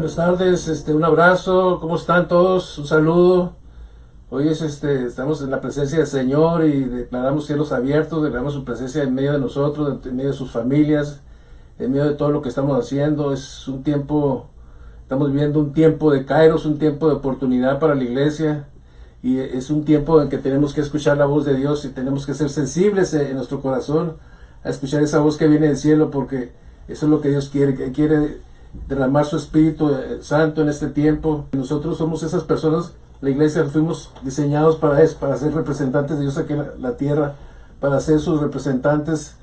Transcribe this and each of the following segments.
Buenas tardes, un abrazo, ¿cómo están todos? Un saludo. Hoy estamos en la presencia del Señor y declaramos cielos abiertos, declaramos su presencia en medio de nosotros, en medio de sus familias, en medio de todo lo que estamos haciendo. Es un tiempo, estamos viviendo un tiempo de kairos, un tiempo de oportunidad para la iglesia, y es un tiempo en que tenemos que escuchar la voz de Dios y tenemos que ser sensibles en nuestro corazón a escuchar esa voz que viene del cielo, porque eso es lo que Dios quiere, que quiere derramar su Espíritu Santo en este tiempo. Nosotros somos esas personas, la iglesia, fuimos diseñados para eso, para ser representantes de Dios aquí en la tierra, para ser sus representantes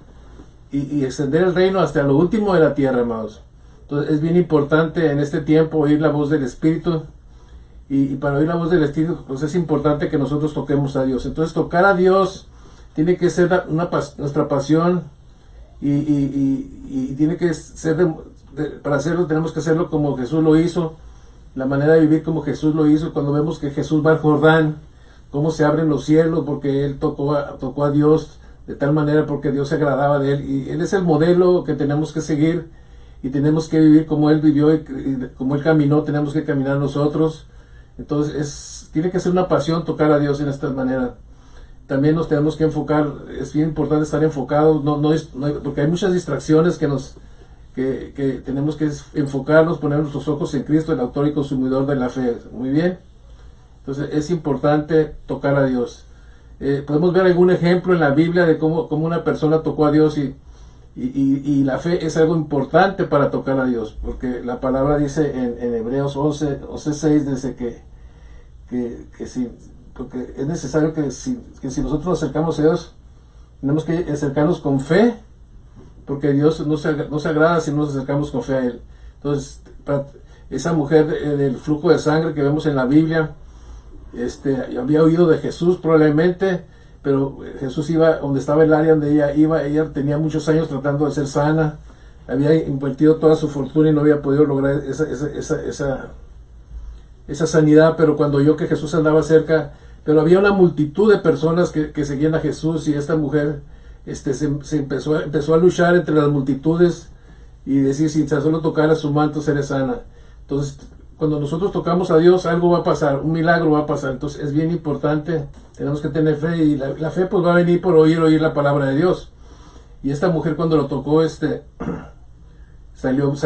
y extender el reino hasta lo último de la tierra, amados. Entonces es bien importante en este tiempo oír la voz del Espíritu, y para oír la voz del Espíritu, pues es importante que nosotros toquemos a Dios. Entonces tocar a Dios tiene que ser nuestra pasión, y tiene que ser para hacerlo tenemos que hacerlo como Jesús lo hizo, la manera de vivir como Jesús lo hizo. Cuando vemos que Jesús va al Jordán, cómo se abren los cielos, porque Él tocó a Dios de tal manera, porque Dios se agradaba de Él, y Él es el modelo que tenemos que seguir, y tenemos que vivir como Él vivió, y como Él caminó, tenemos que caminar nosotros. Entonces tiene que ser una pasión tocar a Dios en esta manera. También nos tenemos que enfocar, es bien importante estar enfocados, porque hay muchas distracciones que tenemos que enfocarnos, poner nuestros ojos en Cristo, el autor y consumidor de la fe. Muy bien. Entonces es importante tocar a Dios. Podemos ver algún ejemplo en la Biblia de cómo una persona tocó a Dios, y la fe es algo importante para tocar a Dios, porque la palabra dice en Hebreos 11:6, dice que si, porque es necesario que si nosotros nos acercamos a Dios, tenemos que acercarnos con fe, porque Dios no se agrada si no nos acercamos con fe a Él. Entonces, esa mujer del flujo de sangre que vemos en la Biblia, había oído de Jesús probablemente, pero Jesús iba donde estaba el área donde ella iba. Ella tenía muchos años tratando de ser sana, había invertido toda su fortuna y no había podido lograr esa sanidad, pero cuando oyó que Jesús andaba cerca, pero había una multitud de personas que seguían a Jesús, y esta mujer se empezó a luchar entre las multitudes y decir, si tan solo tocara su manto seré sana. Entonces, cuando nosotros tocamos a Dios, algo va a pasar, un milagro va a pasar. Entonces es bien importante, tenemos que tener fe, y la fe pues va a venir por oír la palabra de Dios. Y esta mujer, cuando lo tocó, salió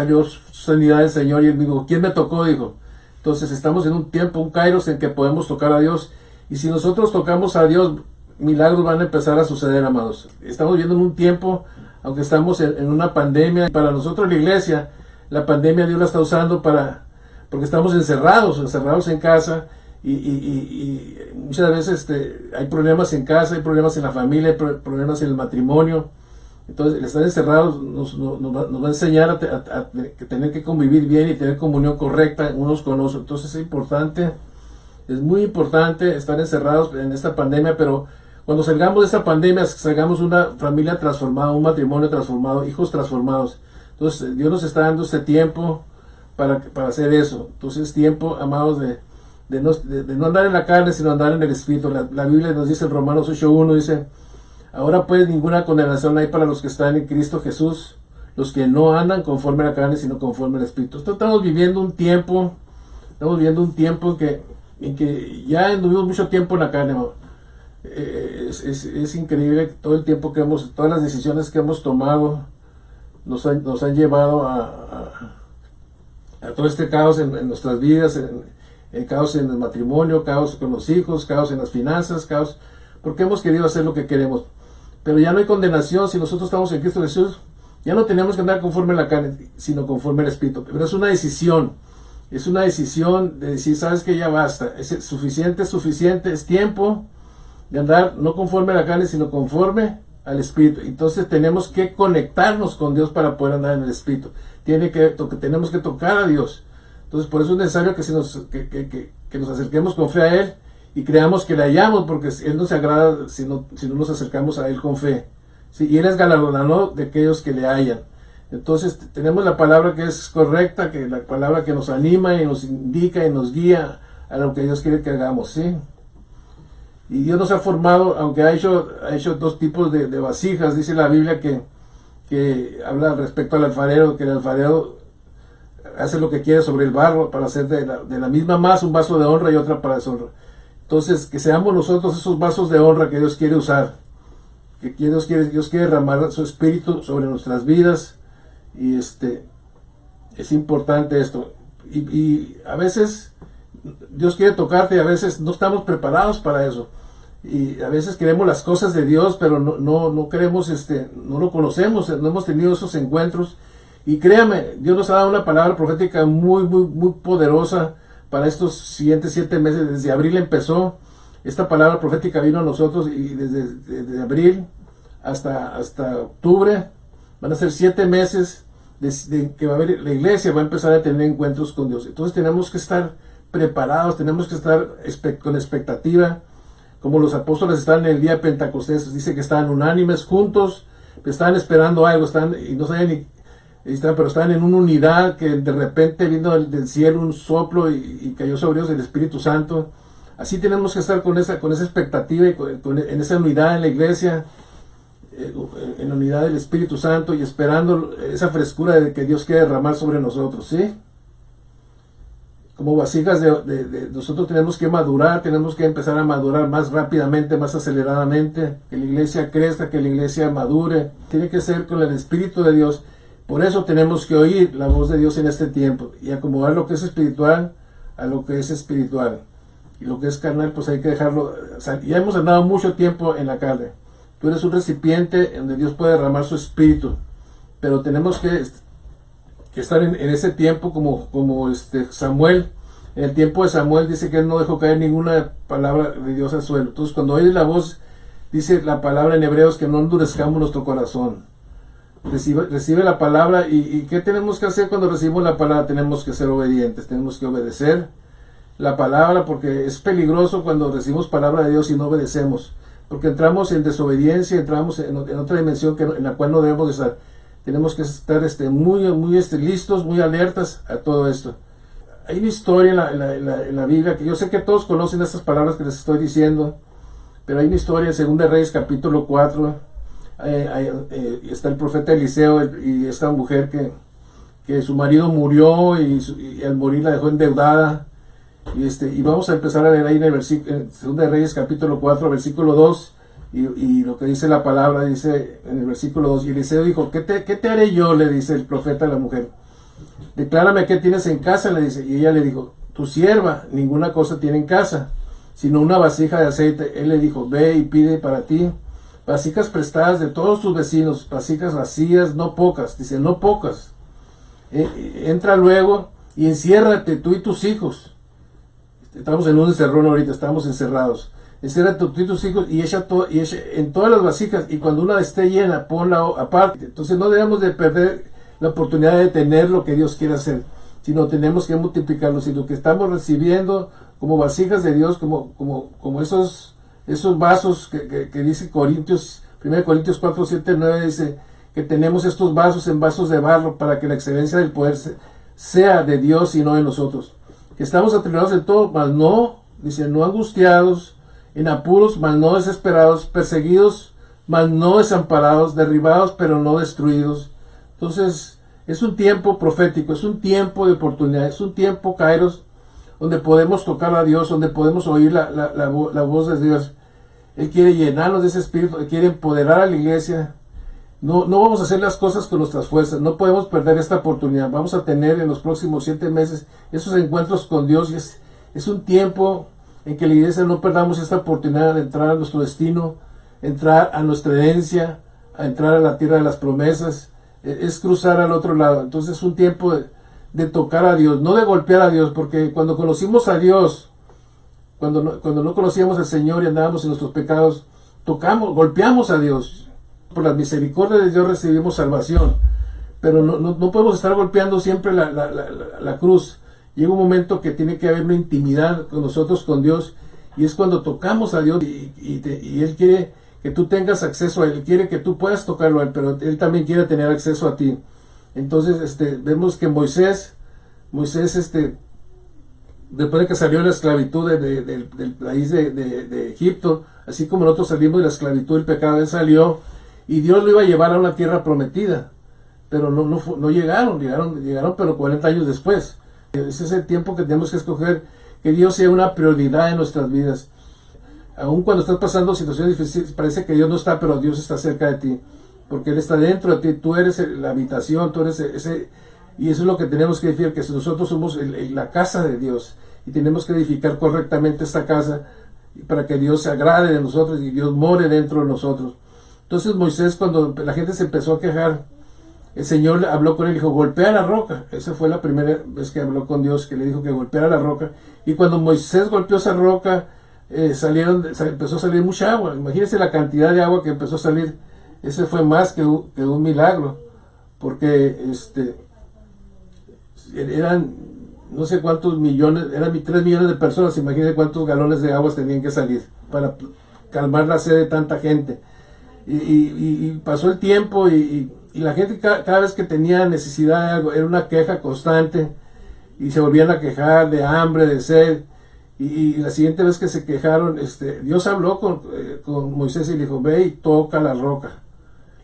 sanidad del Señor, y él dijo, ¿quién me tocó? Dijo. Entonces estamos en un tiempo, un kairos, en que podemos tocar a Dios, y si nosotros tocamos a Dios, milagros van a empezar a suceder, amados. Estamos viviendo en un tiempo, aunque estamos en una pandemia, para nosotros la iglesia, la pandemia Dios la está usando porque estamos encerrados en casa, y muchas veces hay problemas en casa, hay problemas en la familia, hay problemas en el matrimonio. Entonces el estar encerrados nos va a enseñar a tener que convivir bien y tener comunión correcta unos con otros. Entonces es muy importante estar encerrados en esta pandemia, pero cuando salgamos de esta pandemia, salgamos una familia transformada, un matrimonio transformado, hijos transformados. Entonces Dios nos está dando este tiempo para hacer eso. Entonces es tiempo, amados, de no andar en la carne, sino andar en el Espíritu. La Biblia nos dice en Romanos 8:1, dice, ahora pues ninguna condenación hay para los que están en Cristo Jesús, los que no andan conforme a la carne, sino conforme al Espíritu. Entonces, estamos viviendo un tiempo en que ya anduvimos mucho tiempo en la carne, ¿no? Es increíble todo el tiempo todas las decisiones que hemos tomado nos han llevado a todo este caos en nuestras vidas, en caos en el matrimonio, caos con los hijos, caos en las finanzas, caos, porque hemos querido hacer lo que queremos. Pero ya no hay condenación si nosotros estamos en Cristo Jesús. Ya no tenemos que andar conforme a la carne, sino conforme al Espíritu. Pero es una decisión de decir, sabes que ya basta, es suficiente, es tiempo de andar no conforme a la carne, sino conforme al Espíritu. Entonces tenemos que conectarnos con Dios para poder andar en el Espíritu. Tenemos que tocar a Dios. Entonces por eso es necesario que nos acerquemos con fe a Él y creamos que le hallamos, porque Él no se agrada si no nos acercamos a Él con fe. ¿Sí? Y Él es galardonador de aquellos que le hallan. Entonces tenemos la palabra que es correcta, que la palabra que nos anima y nos indica y nos guía a lo que Dios quiere que hagamos, ¿sí? Y Dios nos ha formado, aunque ha hecho dos tipos de vasijas. Dice la Biblia que habla respecto al alfarero, que el alfarero hace lo que quiere sobre el barro para hacer de la misma masa un vaso de honra y otra para deshonra. Entonces, que seamos nosotros esos vasos de honra que Dios quiere usar, que Dios quiere derramar su espíritu sobre nuestras vidas, y es importante esto. Y a veces Dios quiere tocarte y a veces no estamos preparados para eso. Y a veces queremos las cosas de Dios, pero no queremos, no lo conocemos, no hemos tenido esos encuentros. Y créame, Dios nos ha dado una palabra profética muy, muy, muy poderosa para estos siguientes 7 meses. Desde abril empezó, esta palabra profética vino a nosotros, y desde abril hasta octubre van a ser 7 meses de que va a haber, la iglesia va a empezar a tener encuentros con Dios. Entonces tenemos que estar preparados, tenemos que estar con expectativa, como los apóstoles están en el día de Pentecostés. Dice que estaban unánimes, juntos, estaban esperando algo, y no sabían ni, pero estaban en una unidad, que de repente vino del cielo un soplo y cayó sobre ellos el Espíritu Santo. Así tenemos que estar con esa expectativa y en esa unidad en la iglesia, en la unidad del Espíritu Santo, y esperando esa frescura de que Dios quiere derramar sobre nosotros, ¿sí? Como vasijas nosotros tenemos que madurar, tenemos que empezar a madurar más rápidamente, más aceleradamente, que la iglesia crezca, que la iglesia madure. Tiene que ser con el Espíritu de Dios. Por eso tenemos que oír la voz de Dios en este tiempo y acomodar lo que es espiritual a lo que es espiritual. Y lo que es carnal, pues hay que dejarlo. O sea, ya hemos andado mucho tiempo en la carne. Tú eres un recipiente donde Dios puede derramar su espíritu, pero tenemos que estar en ese tiempo como Samuel. En el tiempo de Samuel dice que él no dejó caer ninguna palabra de Dios al suelo. Entonces, cuando oyes la voz, dice la palabra en Hebreos, que no endurezcamos nuestro corazón. Recibe la palabra. ¿Y qué tenemos que hacer cuando recibimos la palabra? Tenemos que ser obedientes, tenemos que obedecer la palabra, porque es peligroso cuando recibimos palabra de Dios y no obedecemos, porque entramos en desobediencia, entramos en otra dimensión en la cual no debemos de estar. Tenemos que estar muy listos, muy alertas a todo esto. Hay una historia en la Biblia, que yo sé que todos conocen estas palabras que les estoy diciendo, pero hay una historia en 2 Reyes capítulo 4. Está el profeta Eliseo y esta mujer que su marido murió, y al morir la dejó endeudada. Y vamos a empezar a leer ahí en el versículo, en 2 Reyes capítulo 4, versículo 2. Y lo que dice la palabra, dice en el versículo 2, y Eliseo dijo, ¿qué te haré yo? Le dice el profeta a la mujer. Declárame qué tienes en casa, le dice. Y ella le dijo, tu sierva ninguna cosa tiene en casa, sino una vasija de aceite. Él le dijo, ve y pide para ti vasijas prestadas de todos tus vecinos, vasijas vacías, no pocas. Dice, no pocas. Entra luego y enciérrate tú y tus hijos. Estamos en un encerrón ahorita, estamos encerrados. Enciérrate tú y tus hijos y echa en todas las vasijas, y cuando una esté llena, ponla aparte. Entonces no debemos de perder la oportunidad de tener lo que Dios quiere hacer, sino tenemos que multiplicarlo. Si lo que estamos recibiendo como vasijas de Dios, como esos vasos que dice 1 Corintios 4, 7, 9, dice que tenemos estos vasos en vasos de barro, para que la excelencia del poder sea de Dios y no de nosotros. Que estamos atribulados en todo, mas no, dice, no angustiados, en apuros, mas no desesperados, perseguidos, mas no desamparados, derribados, pero no destruidos. Entonces, es un tiempo profético, es un tiempo de oportunidad, es un tiempo, Kairos, donde podemos tocar a Dios, donde podemos oír la voz de Dios. Él quiere llenarnos de ese espíritu, Él quiere empoderar a la iglesia. No vamos a hacer las cosas con nuestras fuerzas, no podemos perder esta oportunidad. Vamos a tener en los próximos 7 meses esos encuentros con Dios, y es un tiempo en que la iglesia no perdamos esta oportunidad de entrar a nuestro destino, entrar a nuestra herencia, a entrar a la tierra de las promesas. Es cruzar al otro lado. Entonces es un tiempo de tocar a Dios, no de golpear a Dios, porque cuando conocimos a Dios, cuando no conocíamos al Señor y andábamos en nuestros pecados, golpeamos a Dios. Por las misericordias de Dios recibimos salvación, pero no podemos estar golpeando siempre la cruz. Llega un momento que tiene que haber una intimidad con nosotros, con Dios, y es cuando tocamos a Dios, y Él quiere que tú tengas acceso a Él, quiere que tú puedas tocarlo a Él, pero Él también quiere tener acceso a ti. Entonces vemos que Moisés, después de que salió de la esclavitud del país de Egipto, así como nosotros salimos de la esclavitud del pecado, Él salió, y Dios lo iba a llevar a una tierra prometida, pero no llegaron pero 40 años después. Ese es el tiempo que tenemos que escoger, que Dios sea una prioridad en nuestras vidas. Aun cuando estás pasando situaciones difíciles, parece que Dios no está, pero Dios está cerca de ti, porque Él está dentro de ti, tú eres la habitación, tú eres ese, y eso es lo que tenemos que decir, que nosotros somos la casa de Dios, y tenemos que edificar correctamente esta casa, para que Dios se agrade de nosotros, y Dios more dentro de nosotros. Entonces Moisés, cuando la gente se empezó a quejar, el Señor habló con él y dijo, golpea la roca. Esa fue la primera vez que habló con Dios, que le dijo que golpeara la roca, y cuando Moisés golpeó esa roca, empezó a salir mucha agua. Imagínense la cantidad de agua que empezó a salir. Ese fue más que un milagro, porque eran no sé cuántos millones, eran 3 millones de personas. Imagínense cuántos galones de agua tenían que salir para calmar la sed de tanta gente. Y pasó el tiempo, y la gente cada vez que tenía necesidad de algo, era una queja constante, y se volvían a quejar de hambre, de sed. Y la siguiente vez que se quejaron, Dios habló con Moisés y le dijo, ve y toca la roca.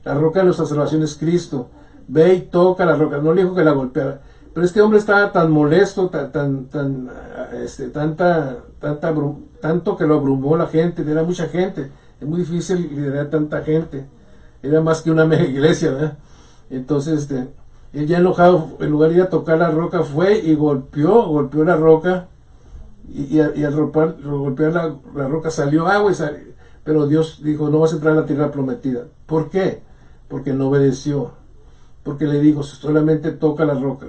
La roca de nuestra salvación es Cristo. Ve y toca la roca. No le dijo que la golpeara. Pero este hombre estaba tan molesto, tanto que lo abrumó la gente. Era mucha gente. Es muy difícil liderar tanta gente. Era más que una mega iglesia, ¿verdad? Entonces, él ya enojado, en lugar de ir a tocar la roca, fue y golpeó la roca. Y al golpear la roca salió agua, pero Dios dijo, no vas a entrar a la tierra prometida. ¿Por qué? Porque no obedeció, porque le dijo, solamente toca la roca.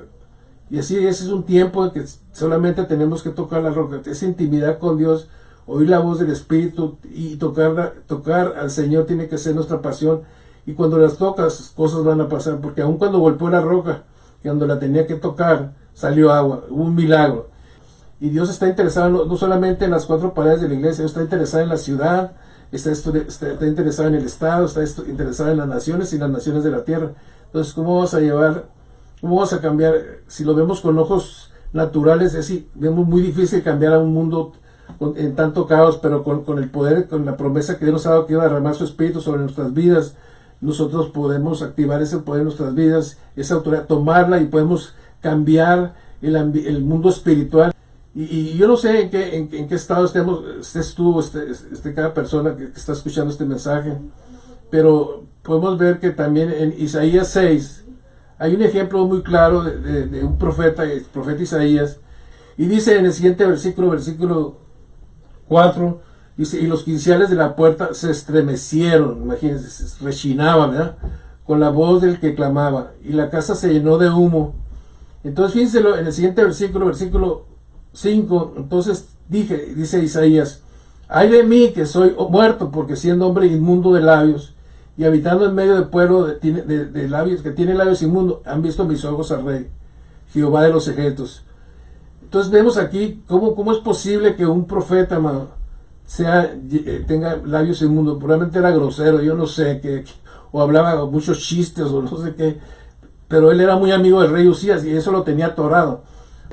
Y así, ese es un tiempo en que solamente tenemos que tocar la roca, esa intimidad con Dios, oír la voz del Espíritu, y tocar al Señor tiene que ser nuestra pasión. Y cuando las tocas, cosas van a pasar, porque aun cuando golpeó la roca, cuando la tenía que tocar, salió agua, hubo un milagro. Y Dios está interesado no solamente en las 4 paredes de la iglesia, Dios está interesado en la ciudad, está interesado en el Estado, está interesado en las naciones y las naciones de la tierra. Entonces, ¿cómo vamos a cambiar? Si lo vemos con ojos naturales, vemos muy difícil cambiar a un mundo en tanto caos, pero con el poder, con la promesa que Dios nos ha dado, que iba a derramar su Espíritu sobre nuestras vidas, nosotros podemos activar ese poder en nuestras vidas, esa autoridad, tomarla, y podemos cambiar el mundo espiritual. Y yo no sé en qué estado estés tú, cada persona que está escuchando este mensaje, pero podemos ver que también en Isaías 6 hay un ejemplo muy claro de un profeta, el profeta Isaías, y dice en el siguiente versículo 4, dice, y los quiciales de la puerta se estremecieron, imagínense, se rechinaban, ¿verdad?, con la voz del que clamaba, y la casa se llenó de humo. Entonces fíjense en el siguiente versículo 5, entonces dice Isaías, ay de mí que soy muerto, porque siendo hombre inmundo de labios, y habitando en medio del pueblo de labios, que tiene labios inmundos, han visto mis ojos al Rey, Jehová de los ejércitos. Entonces vemos aquí cómo es posible que un profeta, hermano, tenga labios inmundos. Probablemente era grosero, yo no sé, o hablaba muchos chistes, o no sé qué, pero él era muy amigo del rey Usías, y eso lo tenía atorado.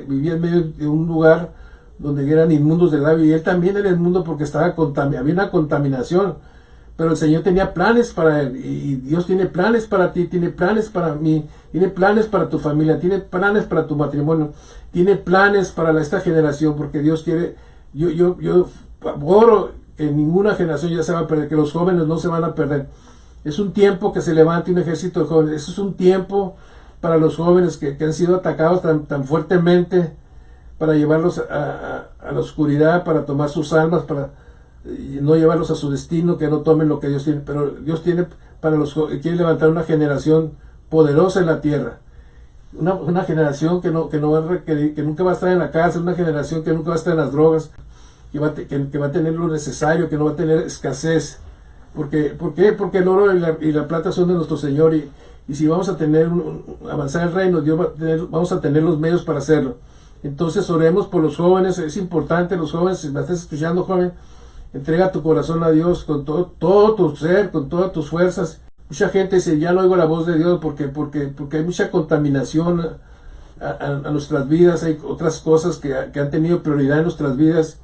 Vivía en medio de un lugar donde eran inmundos de labio, y él también era inmundo porque había una contaminación, pero el Señor tenía planes para él, y Dios tiene planes para ti, tiene planes para mí, tiene planes para tu familia, tiene planes para tu matrimonio, tiene planes para esta generación, porque Dios quiere, yo oro que ninguna generación ya se va a perder, que los jóvenes no se van a perder. Es un tiempo que se levante un ejército de jóvenes, eso es un tiempo para los jóvenes que han sido atacados tan fuertemente, para llevarlos a la oscuridad, para tomar sus almas, para no llevarlos a su destino, que no tomen lo que Dios tiene. Pero Dios tiene quiere levantar una generación poderosa en la tierra, una generación que no va a requerir, que nunca va a estar en la cárcel, una generación que nunca va a estar en las drogas, que va a tener lo necesario, que no va a tener escasez. ¿Por qué? Porque el oro y la plata son de nuestro Señor, y si vamos a avanzar el reino, vamos a tener los medios para hacerlo. Entonces oremos por los jóvenes, es importante, los jóvenes, si me estás escuchando, joven, entrega tu corazón a Dios con todo tu ser, con todas tus fuerzas. Mucha gente dice, ya no oigo la voz de Dios porque hay mucha contaminación a nuestras vidas, hay otras cosas que han tenido prioridad en nuestras vidas,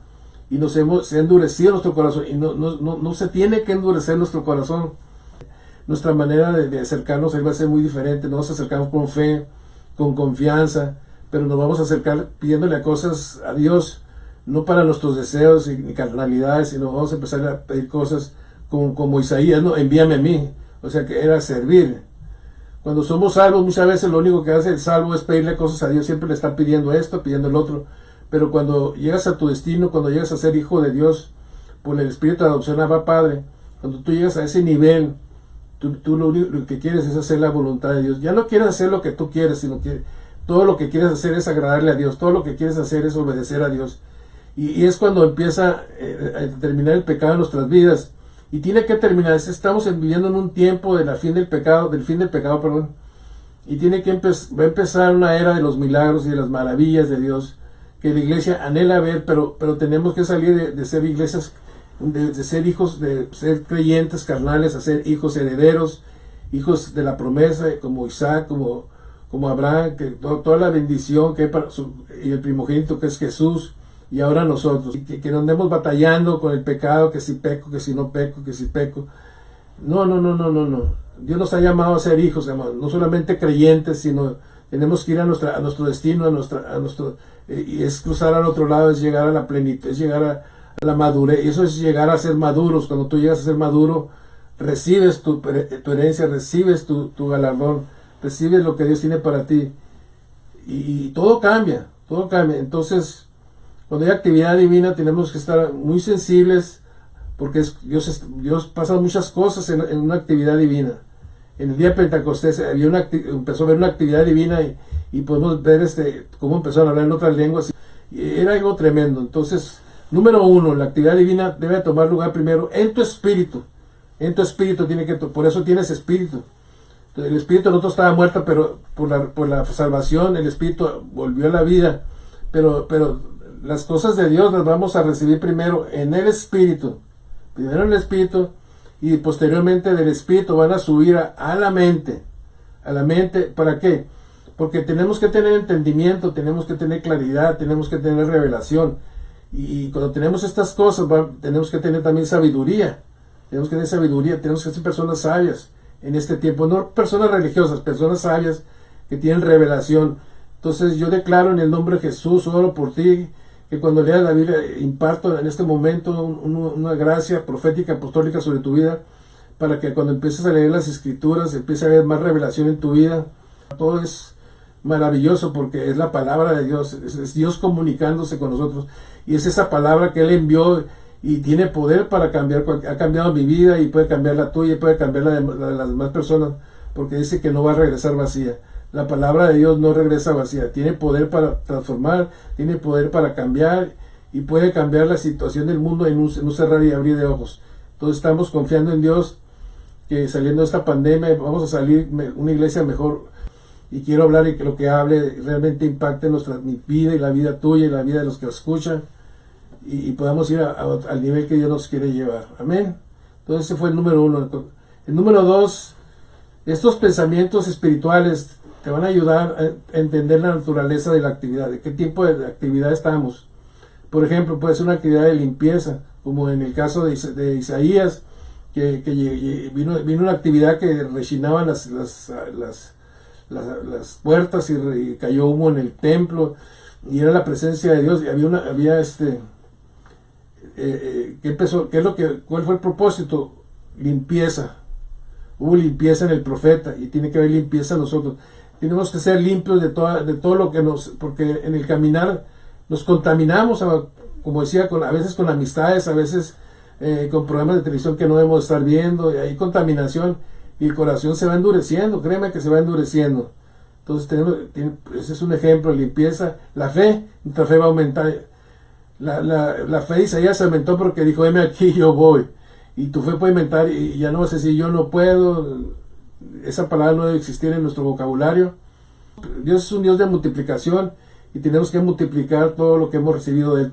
y se ha endurecido nuestro corazón, y no se tiene que endurecer nuestro corazón. nuestra manera de acercarnos a Él va a ser muy diferente. Nos vamos a acercar con fe, con confianza, pero nos vamos a acercar pidiéndole a cosas a Dios, no para nuestros deseos ni carnalidades, sino vamos a empezar a pedir cosas como Isaías, ¿no? Envíame a mí, o sea que era servir. Cuando somos salvos, muchas veces lo único que hace el salvo es pedirle cosas a Dios, siempre le están pidiendo esto, pidiendo el otro, pero cuando llegas a tu destino, cuando llegas a ser hijo de Dios, por el espíritu de adopción Abba Padre, cuando tú llegas a ese nivel, tú lo único que quieres es hacer la voluntad de Dios. Ya no quieres hacer lo que tú quieres, sino que todo lo que quieres hacer es agradarle a Dios, todo lo que quieres hacer es obedecer a Dios. Y es cuando empieza a terminar el pecado en nuestras vidas. Y tiene que terminar. Estamos viviendo en un tiempo del fin del pecado, perdón. Y tiene que va a empezar una era de los milagros y de las maravillas de Dios, que la iglesia anhela ver, pero tenemos que salir de ser iglesias, de ser hijos, de ser creyentes carnales, a ser hijos herederos, hijos de la promesa, como Isaac, como Abraham, que toda la bendición que hay y el primogénito que es Jesús, y ahora nosotros, que no andemos batallando con el pecado, que si peco, que si no peco, que si peco. No. Dios nos ha llamado a ser hijos, hermano, no solamente creyentes, sino tenemos que ir a nuestro destino, y es cruzar al otro lado, es llegar a la plenitud, es llegar a la madurez, y eso es llegar a ser maduros. Cuando tú llegas a ser maduro, recibes tu herencia, recibes tu galardón, recibes lo que Dios tiene para ti, y todo cambia. Entonces, cuando hay actividad divina, tenemos que estar muy sensibles, porque Dios pasa muchas cosas en una actividad divina. En el día de Pentecostés empezó a haber una actividad divina, y podemos ver cómo empezaron a hablar en otras lenguas, y era algo tremendo. Entonces, número uno, la actividad divina debe tomar lugar primero en tu espíritu. En tu espíritu por eso tienes espíritu. El espíritu de nosotros estaba muerto, pero por la salvación el espíritu volvió a la vida. Pero las cosas de Dios las vamos a recibir primero en el espíritu. Primero en el espíritu, y posteriormente del espíritu van a subir a la mente. A la mente, ¿para qué? Porque tenemos que tener entendimiento, tenemos que tener claridad, tenemos que tener revelación. Y cuando tenemos estas cosas, tenemos que tener también sabiduría. Tenemos que ser personas sabias en este tiempo. No personas religiosas, personas sabias que tienen revelación. Entonces yo declaro en el nombre de Jesús, oro por ti, que cuando leas la Biblia imparto en este momento una gracia profética, apostólica sobre tu vida, para que cuando empieces a leer las escrituras empiece a haber más revelación en tu vida. Todo es maravilloso porque es la palabra de Dios, es Dios comunicándose con nosotros, y es esa palabra que Él envió y tiene poder para cambiar. Ha cambiado mi vida y puede cambiar la tuya y puede cambiar la de las demás personas, porque dice que no va a regresar vacía. La palabra de Dios no regresa vacía, tiene poder para transformar, tiene poder para cambiar, y puede cambiar la situación del mundo en un cerrar y abrir de ojos. Entonces estamos confiando en Dios, que saliendo de esta pandemia vamos a salir una iglesia mejor, y quiero hablar y que lo que hable realmente impacte mi vida y la vida tuya y la vida de los que escuchan, y podamos ir al nivel que Dios nos quiere llevar. Amén. Entonces ese fue el número uno. El número dos, estos pensamientos espirituales te van a ayudar a entender la naturaleza de la actividad, de qué tipo de actividad estamos. Por ejemplo, puede ser una actividad de limpieza, como en el caso de Isaías, que vino una actividad que rechinaban las puertas, y cayó humo en el templo, y era la presencia de Dios, y ¿cuál fue el propósito? Limpieza. Hubo limpieza en el profeta, y tiene que haber limpieza en nosotros. Tenemos que ser limpios de todo lo que porque en el caminar nos contaminamos, como decía, a veces con amistades, a veces con programas de televisión que no debemos estar viendo, y hay contaminación, y el corazón se va endureciendo, créeme que se va endureciendo. Entonces ese es un ejemplo, limpieza. La fe, nuestra fe va a aumentar. La fe de Isaías se aumentó porque dijo, heme aquí, yo voy. Y tu fe puede aumentar, y ya no vas a decir, yo no puedo. Esa palabra no debe existir en nuestro vocabulario. Dios es un Dios de multiplicación, y tenemos que multiplicar todo lo que hemos recibido de Él,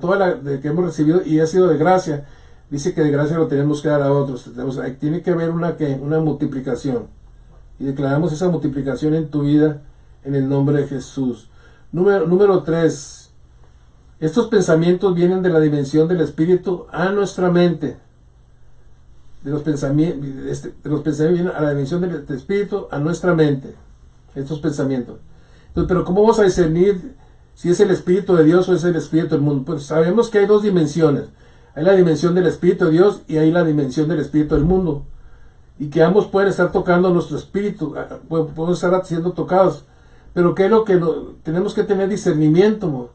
que hemos recibido, y ha sido de gracia. Dice que de gracia lo tenemos que dar a otros. Tiene que haber una multiplicación, y declaramos esa multiplicación en tu vida en el nombre de Jesús. Número 3. Estos pensamientos vienen de la dimensión del espíritu a nuestra mente. de los pensamientos vienen a la dimensión del espíritu, a nuestra mente, estos pensamientos. Entonces, pero ¿cómo vamos a discernir si es el espíritu de Dios o es el espíritu del mundo? Pues sabemos que hay dos dimensiones. Hay la dimensión del espíritu de Dios y hay la dimensión del espíritu del mundo. Y que ambos pueden estar tocando nuestro espíritu, podemos estar siendo tocados. Pero ¿qué es lo que tenemos que tener discernimiento, ¿no?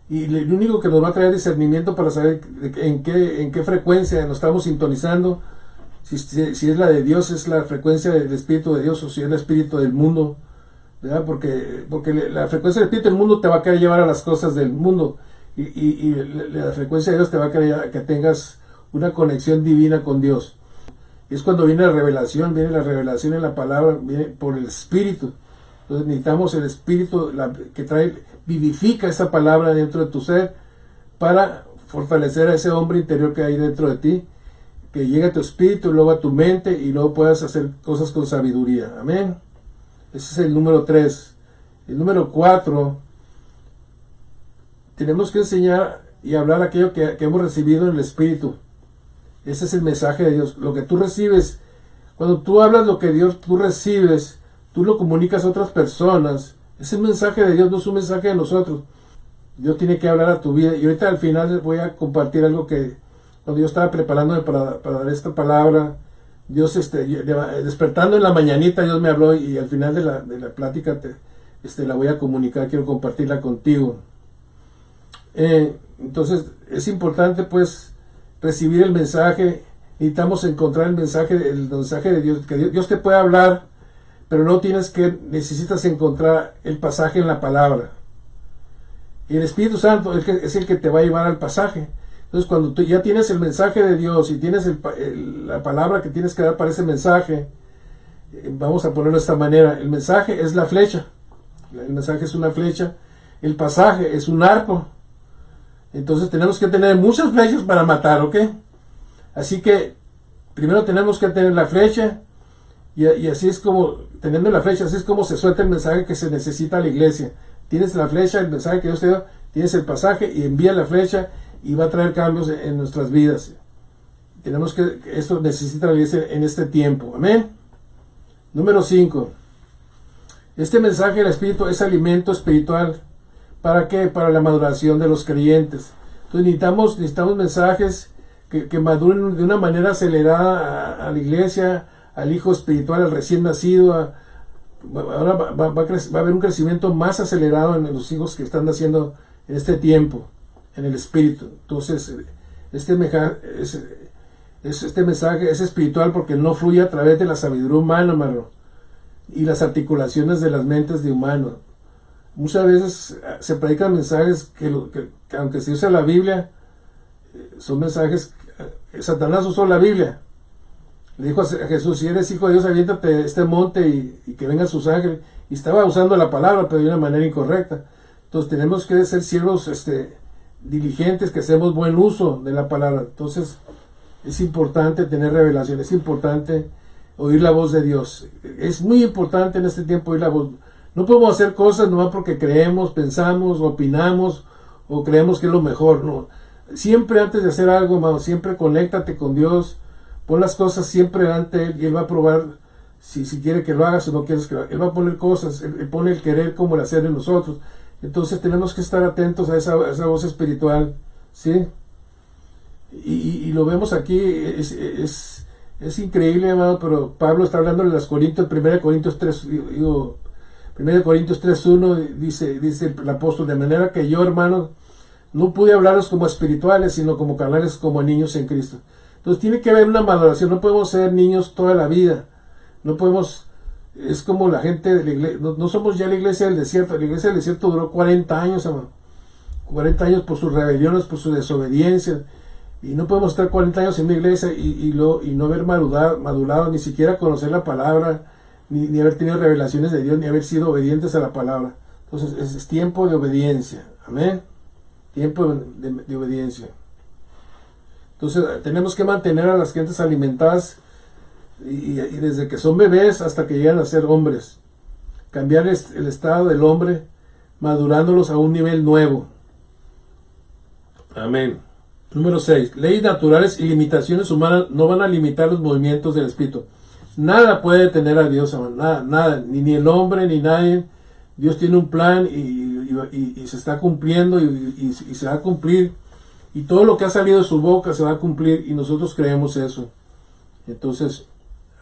Y lo único que nos va a traer discernimiento para saber en qué frecuencia nos estamos sintonizando, si es la de Dios, es la frecuencia del Espíritu de Dios, o si es el Espíritu del mundo, ¿verdad? Porque la frecuencia del Espíritu del mundo te va a querer llevar a las cosas del mundo, y la frecuencia de Dios te va a querer que tengas una conexión divina con Dios. Y es cuando viene la revelación en la palabra, viene por el Espíritu. Entonces necesitamos el Espíritu que vivifica esa palabra dentro de tu ser para fortalecer a ese hombre interior que hay dentro de ti, que llegue a tu espíritu, luego a tu mente y luego puedas hacer cosas con sabiduría. Amén. Ese es el número 3. El número 4, tenemos que enseñar y hablar aquello que hemos recibido en el Espíritu. Ese es el mensaje de Dios. Lo que tú recibes, cuando tú hablas lo que tú recibes, tú lo comunicas a otras personas. Ese mensaje de Dios no es un mensaje de nosotros. Dios tiene que hablar a tu vida. Y ahorita al final les voy a compartir algo que cuando yo estaba preparándome para dar esta palabra, Dios despertando en la mañanita, Dios me habló, y al final de la plática la voy a comunicar, quiero compartirla contigo. Entonces es importante pues recibir el mensaje. Necesitamos encontrar el mensaje de Dios, que Dios te puede hablar, pero necesitas encontrar el pasaje en la palabra. Y el Espíritu Santo es el que te va a llevar al pasaje. Entonces cuando tú ya tienes el mensaje de Dios y tienes la palabra que tienes que dar para ese mensaje, vamos a ponerlo de esta manera: el mensaje es la flecha, el mensaje es una flecha, el pasaje es un arco. Entonces tenemos que tener muchas flechas para matar, ¿ok? Así que primero tenemos que tener la flecha, y así es como, teniendo la flecha, así es como se suelta el mensaje que se necesita a la iglesia. Tienes la flecha, el mensaje que Dios te dio, tienes el pasaje y envía la flecha y va a traer cambios en nuestras vidas. Esto necesita la iglesia en este tiempo. Amén. Número 5. Este mensaje del Espíritu es alimento espiritual. ¿Para qué? Para la maduración de los creyentes. Entonces necesitamos mensajes que maduren de una manera acelerada a la iglesia, al hijo espiritual, al recién nacido. Ahora va a haber un crecimiento más acelerado en los hijos que están naciendo en este tiempo, en el espíritu. Entonces este mensaje es espiritual porque no fluye a través de la sabiduría humana, hermano, y las articulaciones de las mentes de humanos. Muchas veces se predican mensajes que aunque se usa la Biblia, son mensajes. Satanás usó la Biblia. Le dijo a Jesús: si eres hijo de Dios, aviéntate este monte y que vengan sus ángeles. Y estaba usando la palabra, pero de una manera incorrecta. Entonces tenemos que ser siervos diligentes, que hacemos buen uso de la palabra. Entonces es importante tener revelación, es importante oír la voz de Dios. Es muy importante en este tiempo oír la voz. No podemos hacer cosas nomás porque creemos, pensamos, opinamos o creemos que es lo mejor. No. Siempre antes de hacer algo, hermano, siempre conéctate con Dios. Pon las cosas siempre delante de Él y Él va a probar si quiere que lo hagas o no quieres que lo hagas. Él va a poner cosas, Él pone el querer como el hacer en nosotros. Entonces tenemos que estar atentos a esa voz espiritual, ¿sí? Y lo vemos aquí, es increíble, hermano, pero Pablo está hablando de las Corintios, 1 Corintios 3:1, dice el apóstol: de manera que yo, hermano, no pude hablaros como espirituales, sino como carnales, como niños en Cristo. Entonces tiene que haber una maduración. No podemos ser niños toda la vida. No podemos, es como la gente de la iglesia. No somos ya la iglesia del desierto. La iglesia del desierto duró 40 años, hermano. 40 años por sus rebeliones, por su desobediencia. Y no podemos estar 40 años en una iglesia y no haber madurado, ni siquiera conocer la palabra, ni haber tenido revelaciones de Dios, ni haber sido obedientes a la palabra. Entonces es tiempo de obediencia. Amén. Tiempo de obediencia. Entonces tenemos que mantener a las gentes alimentadas y desde que son bebés hasta que llegan a ser hombres. Cambiar el estado del hombre, madurándolos a un nivel nuevo. Amén. Número 6. Leyes naturales y limitaciones humanas no van a limitar los movimientos del Espíritu. Nada puede detener a Dios, hermano. Nada, nada. Ni el hombre, ni nadie. Dios tiene un plan y se está cumpliendo y se va a cumplir. Y todo lo que ha salido de su boca se va a cumplir y nosotros creemos eso. Entonces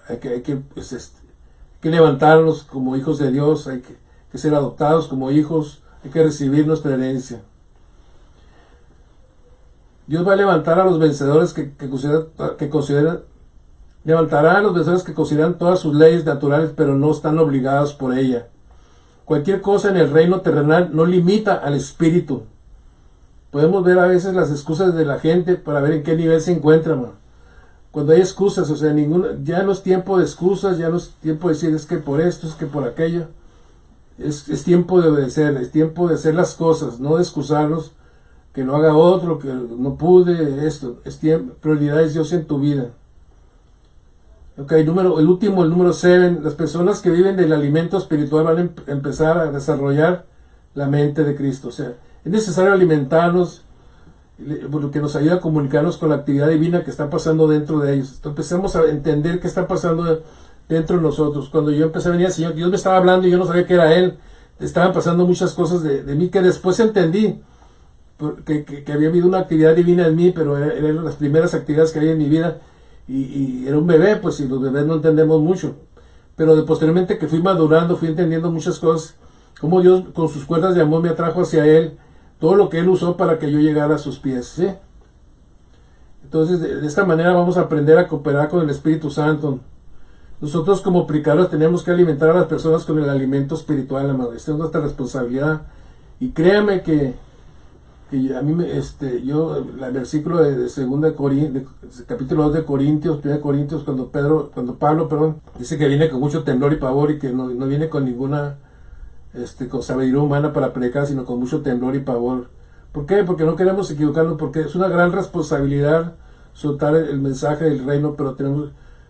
hay que levantarnos como hijos de Dios, hay que ser adoptados como hijos, hay que recibir nuestra herencia. Dios va a levantar a los vencedores levantará a los vencedores que consideran todas sus leyes naturales, pero no están obligados por ella. Cualquier cosa en el reino terrenal no limita al espíritu. Podemos ver a veces las excusas de la gente para ver en qué nivel se encuentra, man. Cuando hay excusas, o sea, ya no es tiempo de excusas, ya no es tiempo de decir es que por esto, es que por aquello. Es tiempo de obedecer, es tiempo de hacer las cosas, no de excusarnos, que lo haga otro, que no pude, esto. Prioridad es Dios en tu vida. Ok, el número 7, las personas que viven del alimento espiritual van a empezar a desarrollar la mente de Cristo. O sea, es necesario alimentarnos, lo que nos ayuda a comunicarnos con la actividad divina que está pasando dentro de ellos. Entonces empezamos a entender qué está pasando dentro de nosotros. Cuando yo empecé a venir al Señor, Dios me estaba hablando y yo no sabía que era Él. Estaban pasando muchas cosas de mí que después entendí, que había habido una actividad divina en mí, pero eran las primeras actividades que había en mi vida. Y era un bebé, pues, y los bebés no entendemos mucho. Pero posteriormente que fui madurando, fui entendiendo muchas cosas. Cómo Dios con sus cuerdas de amor me atrajo hacia Él. Todo lo que Él usó para que yo llegara a sus pies, ¿sí? Entonces, de esta manera vamos a aprender a cooperar con el Espíritu Santo. Nosotros como predicadores tenemos que alimentar a las personas con el alimento espiritual, amado. Esta es nuestra responsabilidad. Y créame que a mí, el versículo de 2 de Corintios, capítulo 2 de Corintios, 1 Corintios, cuando Pablo, dice que viene con mucho temblor y pavor y que no viene con ninguna con sabiduría humana para predicar, sino con mucho temblor y pavor. ¿Por qué? Porque no queremos equivocarnos, porque es una gran responsabilidad soltar el mensaje del reino, pero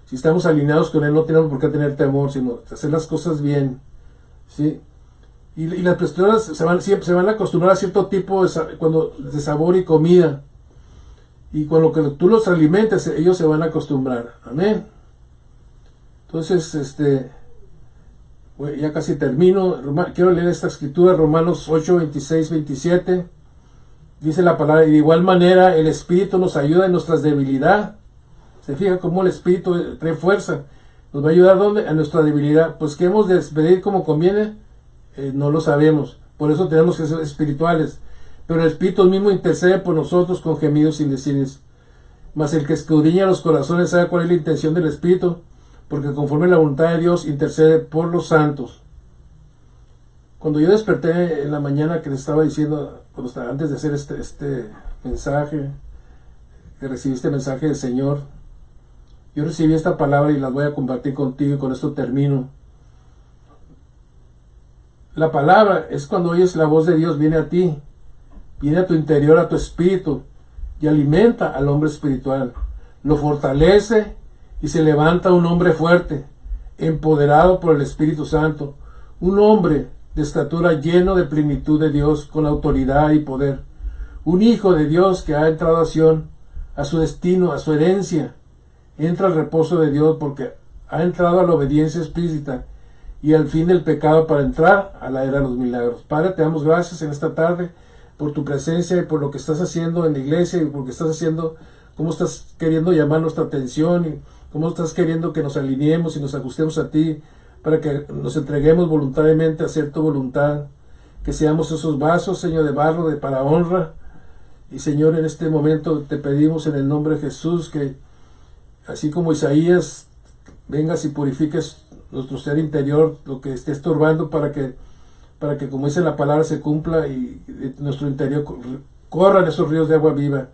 si estamos alineados con Él, no tenemos por qué tener temor, sino hacer las cosas bien, ¿sí? Y las personas se van a acostumbrar a cierto tipo de sabor y comida. Y con lo que tú los alimentes, ellos se van a acostumbrar. Amén. Entonces, ya casi termino. Quiero leer esta escritura, Romanos 8, 26, 27. Dice la palabra, y de igual manera el Espíritu nos ayuda en nuestras debilidades. Se fija cómo el Espíritu trae fuerza. Nos va a ayudar ¿dónde? A nuestra debilidad. Pues que hemos de pedir como conviene, no lo sabemos. Por eso tenemos que ser espirituales. Pero el Espíritu mismo intercede por nosotros con gemidos indecibles. Mas el que escudriña los corazones sabe cuál es la intención del Espíritu, porque conforme a la voluntad de Dios intercede por los santos. Cuando yo desperté en la mañana, que les estaba diciendo, antes de hacer este mensaje, que recibí este mensaje del Señor, yo recibí esta palabra y las voy a compartir contigo y con esto termino. La palabra es cuando oyes la voz de Dios, viene a ti, viene a tu interior, a tu espíritu, y alimenta al hombre espiritual, lo fortalece y se levanta un hombre fuerte, empoderado por el Espíritu Santo, un hombre de estatura lleno de plenitud de Dios, con autoridad y poder, un hijo de Dios que ha entrado a Sión, a su destino, a su herencia, entra al reposo de Dios porque ha entrado a la obediencia explícita y al fin del pecado para entrar a la era de los milagros. Padre, te damos gracias en esta tarde por tu presencia y por lo que estás haciendo en la iglesia y por lo que estás haciendo, cómo estás queriendo llamar nuestra atención y cómo estás queriendo que nos alineemos y nos ajustemos a ti para que nos entreguemos voluntariamente a hacer tu voluntad, que seamos esos vasos, Señor, de barro para honra. Y Señor, en este momento te pedimos en el nombre de Jesús que así como Isaías, vengas y purifiques nuestro ser interior, lo que esté estorbando para que como dice la palabra se cumpla y nuestro interior corran esos ríos de agua viva,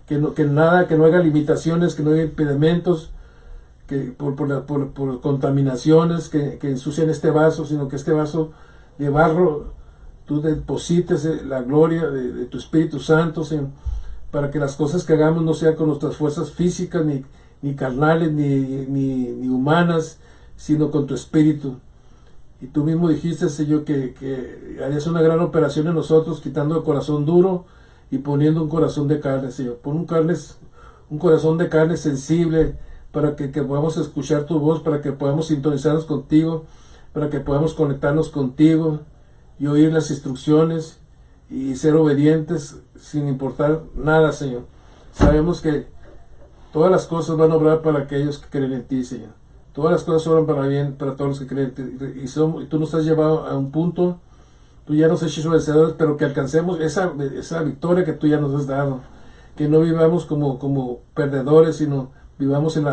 que no haya limitaciones, que no haya impedimentos, que por contaminaciones que ensucian este vaso, sino que este vaso de barro tú deposites la gloria de tu Espíritu Santo, Señor, para que las cosas que hagamos no sean con nuestras fuerzas físicas ni carnales ni humanas, sino con tu Espíritu. Y tú mismo dijiste, Señor, que harías una gran operación en nosotros, quitando el corazón duro y poniendo un corazón de carne, Señor. Pon un corazón de carne sensible para que podamos escuchar tu voz, para que podamos sintonizarnos contigo, para que podamos conectarnos contigo y oír las instrucciones y ser obedientes sin importar nada, Señor. Sabemos que todas las cosas van a obrar para aquellos que creen en ti, Señor. Todas las cosas obran para bien para todos los que creen en ti. Y tú nos has llevado a un punto, tú ya nos has hecho vencedores, pero que alcancemos esa victoria que tú ya nos has dado. Que no vivamos como perdedores, sino vivamos en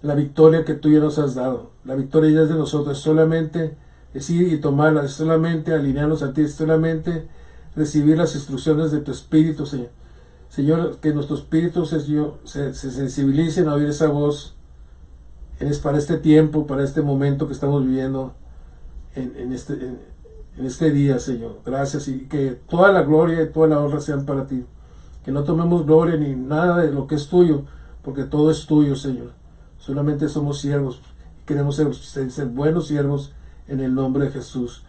la victoria que tú ya nos has dado. La victoria ya es de nosotros. Solamente es ir y tomarla, es solamente alinearnos a ti, es solamente recibir las instrucciones de tu Espíritu, Señor. Señor, que nuestro espíritu se sensibilicen a oír esa voz para este tiempo, para este momento que estamos viviendo en este día, Señor. Gracias, y que toda la gloria y toda la honra sean para ti. Que no tomemos gloria ni nada de lo que es tuyo, porque todo es tuyo, Señor. Solamente somos siervos. Queremos ser buenos siervos en el nombre de Jesús.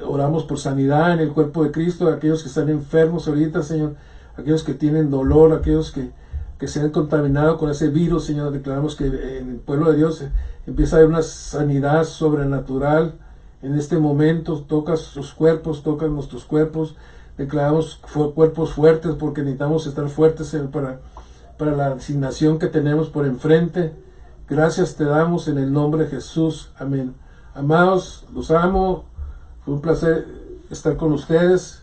Oramos por sanidad en el cuerpo de Cristo, aquellos que están enfermos ahorita, Señor, aquellos que tienen dolor, aquellos que se han contaminado con ese virus, Señor. Declaramos que en el pueblo de Dios empieza a haber una sanidad sobrenatural en este momento. Toca sus cuerpos, toca nuestros cuerpos. Declaramos cuerpos fuertes, porque necesitamos estar fuertes, Señor, para la asignación que tenemos por enfrente. Gracias te damos en el nombre de Jesús. Amén. Amados, los amo. Fue un placer estar con ustedes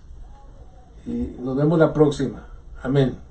y nos vemos la próxima. Amén.